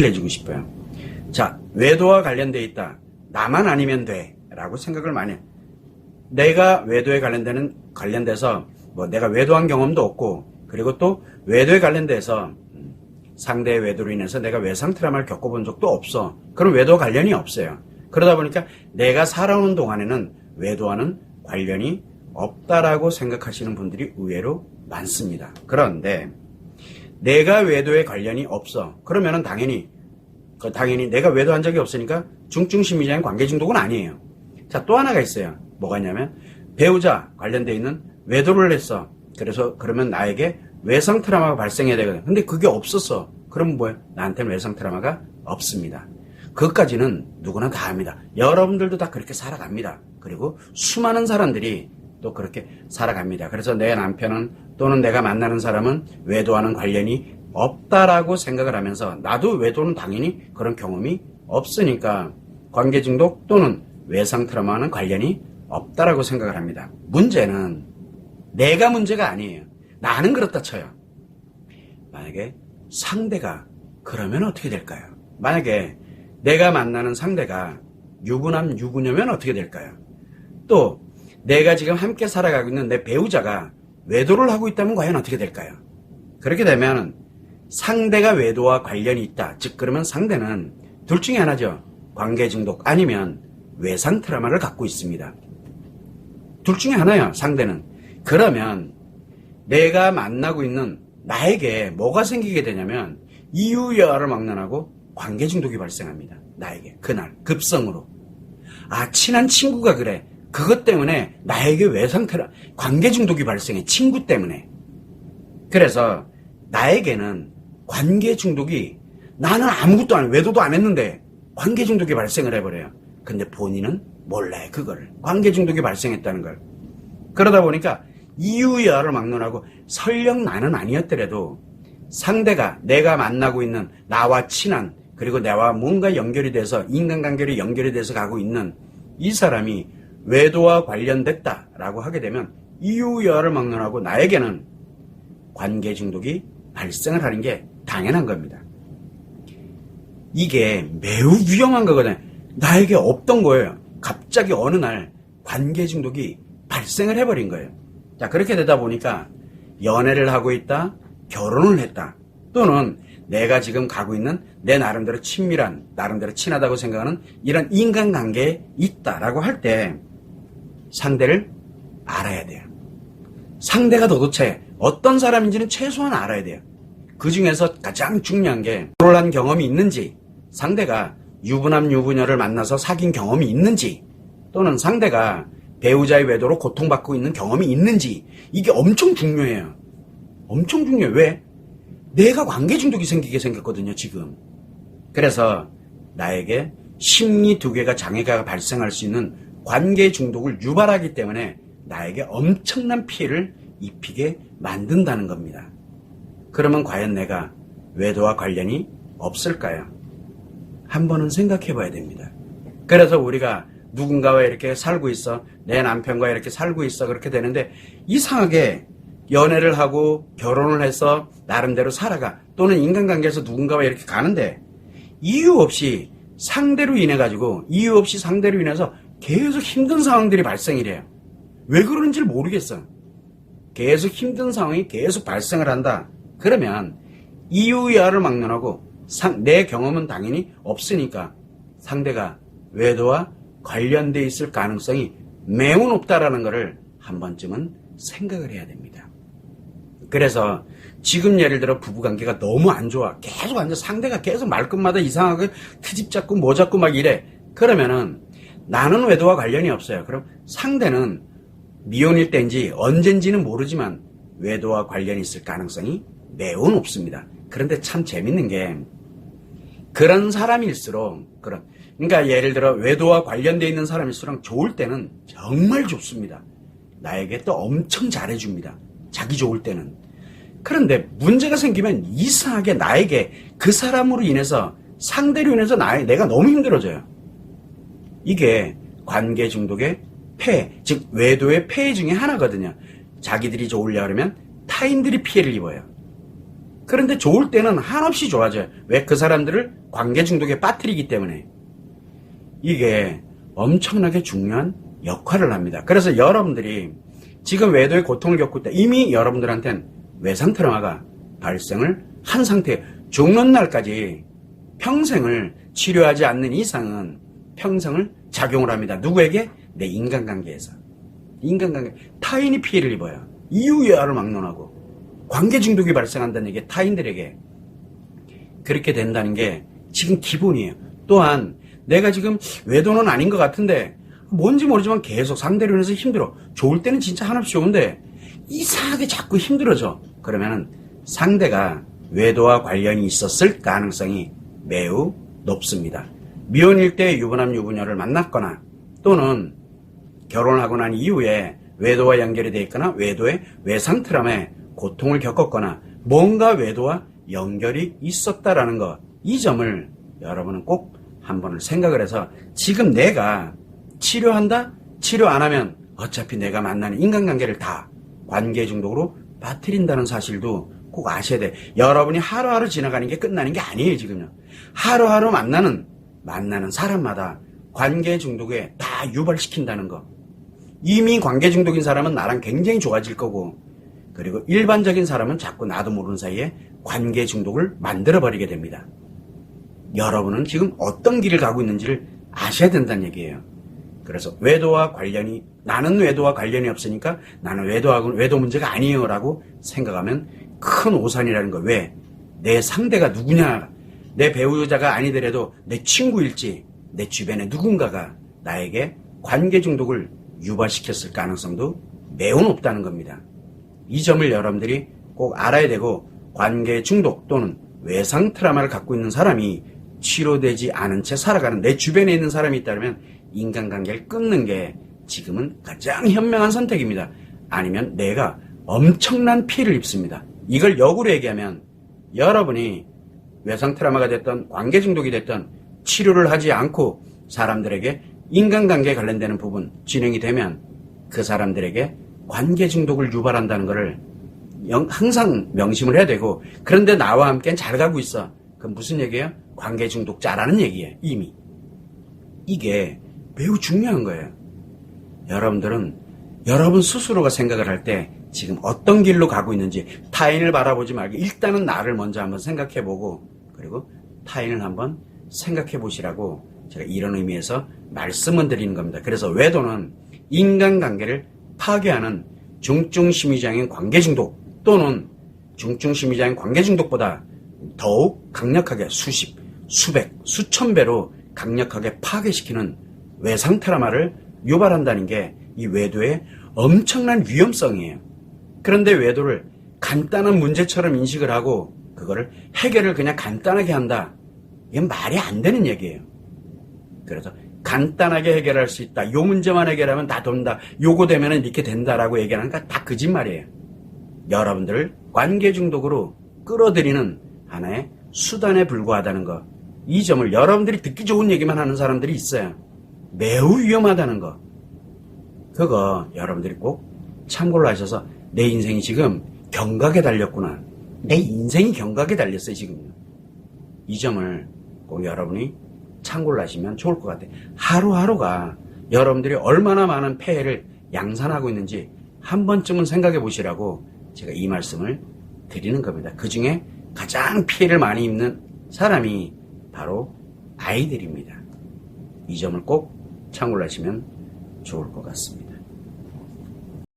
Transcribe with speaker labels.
Speaker 1: 해주고 싶어요. 자, 외도와 관련되어 있다. 나만 아니면 돼. 라고 생각을 많이 해요. 내가 외도에 관련돼서 뭐 내가 외도한 경험도 없고, 그리고 또 외도에 관련돼서 상대의 외도로 인해서 내가 외상 트라우마를 겪어본 적도 없어. 그럼 외도와 관련이 없어요. 그러다 보니까 내가 살아오는 동안에는 외도와는 관련이 없다라고 생각하시는 분들이 의외로 많습니다. 그런데 내가 외도에 관련이 없어. 그러면은 당연히 내가 외도한 적이 없으니까 중증심리적인 관계 중독은 아니에요. 자, 또 하나가 있어요. 뭐가 있냐면 배우자 관련돼 있는 외도를 했어. 그러면 나에게 외상 트라우마가 발생해야 되거든. 근데 그게 없었어. 그럼 뭐예요? 나한테는 외상 트라우마가 없습니다. 그것까지는 누구나 다 합니다. 여러분들도 다 그렇게 살아갑니다. 그리고 수많은 사람들이 또 그렇게 살아갑니다. 그래서 내 남편은 또는 내가 만나는 사람은 외도와는 관련이 없다라고 생각을 하면서 나도 외도는 당연히 그런 경험이 없으니까 관계중독 또는 외상 트라우마와는 관련이 없다라고 생각을 합니다. 문제는 내가 문제가 아니에요. 나는 그렇다 쳐요. 만약에 상대가 그러면 어떻게 될까요? 만약에 내가 만나는 상대가 유부남 유부녀면 어떻게 될까요? 또 내가 지금 함께 살아가고 있는 내 배우자가 외도를 하고 있다면 과연 어떻게 될까요? 그렇게 되면 상대가 외도와 관련이 있다. 즉 그러면 상대는 둘 중에 하나죠. 관계중독 아니면 외상 트라우마를 갖고 있습니다. 둘 중에 하나요. 상대는. 그러면 내가 만나고 있는 나에게 뭐가 생기게 되냐면 이유여하를 막론하고 관계중독이 발생합니다. 나에게 그날 급성으로. 아, 친한 친구가 그래. 그것 때문에 나에게 관계중독이 발생해. 친구 때문에. 그래서 나에게는 관계중독이 나는 아무것도 안 외도도 안 했는데 관계중독이 발생을 해버려요. 근데 본인은 몰라요. 그거를. 관계중독이 발생했다는 걸. 그러다 보니까 이유여하를 막론하고 설령 나는 아니었더라도 상대가 내가 만나고 있는 나와 친한 그리고 나와 뭔가 연결이 돼서 인간관계로 연결이 돼서 가고 있는 이 사람이 외도와 관련됐다라고 하게 되면 이유여하를 막론하고 나에게는 관계중독이 발생을 하는 게 당연한 겁니다. 이게 매우 위험한 거거든요. 나에게 없던 거예요. 갑자기 어느 날 관계중독이 발생을 해버린 거예요. 자, 그렇게 되다 보니까 연애를 하고 있다, 결혼을 했다, 또는 내가 지금 가고 있는 내 나름대로 친밀한, 나름대로 친하다고 생각하는 이런 인간관계에 있다라고 할 때 상대를 알아야 돼요. 상대가 도대체 어떤 사람인지는 최소한 알아야 돼요. 그 중에서 가장 중요한 게 결혼한 경험이 있는지, 상대가 유부남 유부녀를 만나서 사귄 경험이 있는지, 또는 상대가 배우자의 외도로 고통받고 있는 경험이 있는지, 이게 엄청 중요해요. 엄청 중요해요. 왜? 내가 관계 중독이 생기게 생겼거든요, 지금. 그래서 나에게 심리 두 개가 장애가 발생할 수 있는 관계 중독을 유발하기 때문에 나에게 엄청난 피해를 입히게 만든다는 겁니다. 그러면 과연 내가 외도와 관련이 없을까요? 한 번은 생각해 봐야 됩니다. 그래서 우리가 누군가와 이렇게 살고 있어, 내 남편과 이렇게 살고 있어, 그렇게 되는데 이상하게 연애를 하고 결혼을 해서 나름대로 살아가, 또는 인간관계에서 누군가와 이렇게 가는데 이유 없이 상대로 인해서 계속 힘든 상황들이 발생이래요. 왜 그런지를 모르겠어. 계속 힘든 상황이 계속 발생을 한다. 그러면 이유여하를 막론하고 내 경험은 당연히 없으니까 상대가 외도와 관련돼 있을 가능성이 매우 높다라는 것을 한 번쯤은 생각을 해야 됩니다. 그래서 지금 예를 들어 부부관계가 너무 안 좋아. 계속 상대가 계속 말끝마다 이상하게 트집 잡고 뭐 잡고 막 이래. 그러면은 나는 외도와 관련이 없어요. 그럼 상대는 미혼일 때인지 언젠지는 모르지만 외도와 관련이 있을 가능성이 매우 높습니다. 그런데 참 재밌는 게 그런 사람일수록 그러니까 예를 들어 외도와 관련되어 있는 사람일수록 좋을 때는 정말 좋습니다. 나에게 또 엄청 잘해줍니다. 자기 좋을 때는. 그런데 문제가 생기면 이상하게 나에게 그 사람으로 인해서 상대로 인해서 내가 너무 힘들어져요. 이게 관계 중독의 폐해, 즉 외도의 폐해 중에 하나거든요. 자기들이 좋으려 그러면 타인들이 피해를 입어요. 그런데 좋을 때는 한없이 좋아져요. 왜? 그 사람들을 관계 중독에 빠뜨리기 때문에. 이게 엄청나게 중요한 역할을 합니다. 그래서 여러분들이 지금 외도의 고통을 겪고 있다. 이미 여러분들한테는 외상 트라우마가 발생을 한 상태에 죽는 날까지 평생을 치료하지 않는 이상은 평생을 작용을 합니다. 누구에게? 내 인간관계에서. 인간관계. 타인이 피해를 입어요. 이유야를 막론하고. 관계 중독이 발생한다는 얘기 타인들에게. 그렇게 된다는 게 지금 기본이에요. 또한 내가 지금 외도는 아닌 것 같은데 뭔지 모르지만 계속 상대로 인해서 힘들어. 좋을 때는 진짜 한없이 좋은데 이상하게 자꾸 힘들어져. 그러면은 상대가 외도와 관련이 있었을 가능성이 매우 높습니다. 미혼일 때 유부남 유부녀를 만났거나 또는 결혼하고 난 이후에 외도와 연결이 되어 있거나 외도의 외상 트라우마에 고통을 겪었거나 뭔가 외도와 연결이 있었다라는 것, 이 점을 여러분은 꼭 한번 생각을 해서 지금 내가 치료한다? 치료 안 하면 어차피 내가 만나는 인간관계를 다 관계 중독으로 빠뜨린다는 사실도 꼭 아셔야 돼. 여러분이 하루하루 지나가는 게 끝나는 게 아니에요, 지금요. 하루하루 만나는 사람마다 관계 중독에 다 유발시킨다는 거. 이미 관계 중독인 사람은 나랑 굉장히 좋아질 거고, 그리고 일반적인 사람은 자꾸 나도 모르는 사이에 관계 중독을 만들어버리게 됩니다. 여러분은 지금 어떤 길을 가고 있는지를 아셔야 된다는 얘기예요. 그래서 나는 외도와 관련이 없으니까 나는 외도 문제가 아니에요 라고 생각하면 큰 오산이라는 거. 왜? 내 상대가 누구냐, 내 배우자가 아니더라도 내 친구일지 내 주변에 누군가가 나에게 관계 중독을 유발시켰을 가능성도 매우 높다는 겁니다. 이 점을 여러분들이 꼭 알아야 되고, 관계 중독 또는 외상 트라우마를 갖고 있는 사람이 치료되지 않은 채 살아가는 내 주변에 있는 사람이 있다면 인간관계를 끊는 게 지금은 가장 현명한 선택입니다. 아니면 내가 엄청난 피해를 입습니다. 이걸 역으로 얘기하면 여러분이 외상 트라우마가 됐던 관계 중독이 됐던 치료를 하지 않고 사람들에게 인간관계에 관련되는 부분 진행이 되면 그 사람들에게 관계 중독을 유발한다는 것을 항상 명심을 해야 되고, 그런데 나와 함께 잘 가고 있어. 그럼 무슨 얘기예요? 관계 중독자라는 얘기예요. 이미. 이게 매우 중요한 거예요. 여러분들은 여러분 스스로가 생각을 할 때 지금 어떤 길로 가고 있는지 타인을 바라보지 말고 일단은 나를 먼저 한번 생각해보고, 그리고 타인을 한번 생각해 보시라고 제가 이런 의미에서 말씀을 드리는 겁니다. 그래서 외도는 인간관계를 파괴하는 중증심리장애인 관계중독 또는 중증심리장애인 관계중독보다 더욱 강력하게 수십, 수백, 수천 배로 강력하게 파괴시키는 외상 트라우마를 유발한다는 게 이 외도의 엄청난 위험성이에요. 그런데 외도를 간단한 문제처럼 인식을 하고 그거를 해결을 그냥 간단하게 한다. 이건 말이 안 되는 얘기예요. 그래서 간단하게 해결할 수 있다. 요 문제만 해결하면 다 돈다. 요거 되면 이렇게 된다라고 얘기하는 거 다 거짓말이에요. 여러분들을 관계 중독으로 끌어들이는 하나의 수단에 불과하다는 거. 이 점을 여러분들이 듣기 좋은 얘기만 하는 사람들이 있어요. 매우 위험하다는 거. 그거 여러분들이 꼭 참고를 하셔서 내 인생이 지금 경각에 달렸구나. 내 인생이 경각에 달렸어요, 지금. 이 점을 꼭 여러분이 참고를 하시면 좋을 것 같아요. 하루하루가 여러분들이 얼마나 많은 폐해를 양산하고 있는지 한 번쯤은 생각해 보시라고 제가 이 말씀을 드리는 겁니다. 그 중에 가장 피해를 많이 입는 사람이 바로 아이들입니다. 이 점을 꼭 참고를 하시면 좋을 것 같습니다.